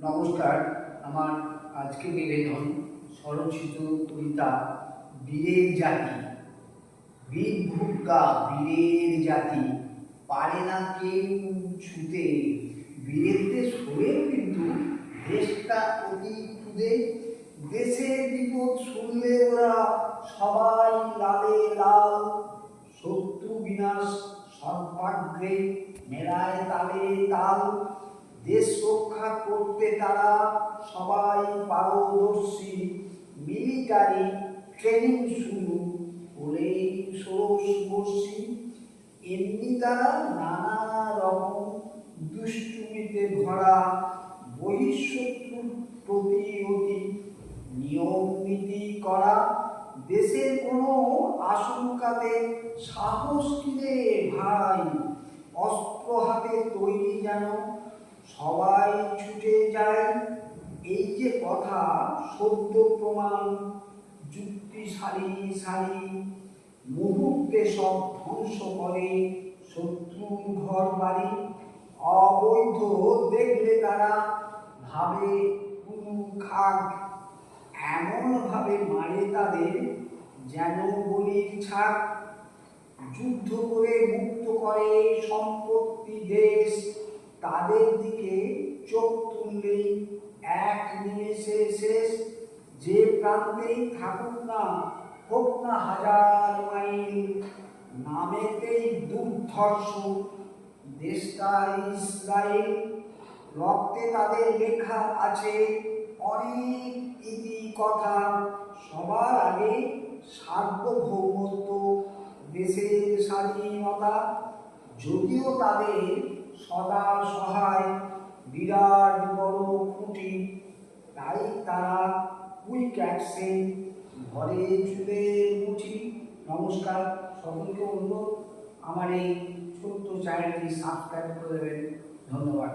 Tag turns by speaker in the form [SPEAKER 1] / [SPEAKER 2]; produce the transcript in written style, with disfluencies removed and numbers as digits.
[SPEAKER 1] নমস্কার। আমার আজকে নিবেদন স্বরচিত কবিতা বীরের জাতি। বীর ভুগ্গা বীরের জাতি, পারে না কেউ ছুতে। বীরেরদের শোয়েও কিন্তু দেশটা অতি ক্ষুদে। দেশের বিপদ শুনলে ওরা সবাই লালে লাল। শত্রু বিনাশ সর্বাগ্রে মেলায় তালে তাল। দেশ রক্ষা করতে তারা সবাই পারদর্শী। মিলিটারি ট্রেনিং শুরু হলেই ষোড়শবর্ষী। এমনি তারা নানা রকম দুষ্টুমিতে ভরা। বহিঃশত্রুর প্রতিরোধী নিয়ম নীতি করা। দেশের কোনো আশঙ্কাতে সাহস কিনে ভাই, অস্ত্র হাতে তৈরি যেন সবাই ছুটে যায়। এই যে কথা সত্য প্রমাণ, যুক্তি সারি সারি, মুহূর্তে সব ধ্বংস করে শত্রুর ঘর বাড়ি। অবৈধ দেখলে তারা ভাবে কোনো খাগ, এমন ভাবে মারে তাদের যেন বলির ছাগ। যুদ্ধ করে মুক্ত করে সম্পত্তি দেশ, তাদের দিকে চোখ তুললেই এক নিমেষে শেষ। যে প্রান্তেই থাকুক না, হোক না হাজার মাইল, নামেতেই দুর্ধর্ষ দেশটা ইসরায়েল। রক্তে তাদের লেখা আছে অনেক ইতি কথা। সবার আগে সার্বভৌমত্ব, দেশের স্বাধীনতা। যদিও তাদের সদা সহায় বিরাট বড় খুঁটি, তাই তারা কুইক অ্যাকশন ঘরে চুলে মুঠি। নমস্কার, সকলকে অনুরোধ আমার এই ছোট্ট চ্যানেলটি সাবস্ক্রাইব করে দেবেন। ধন্যবাদ।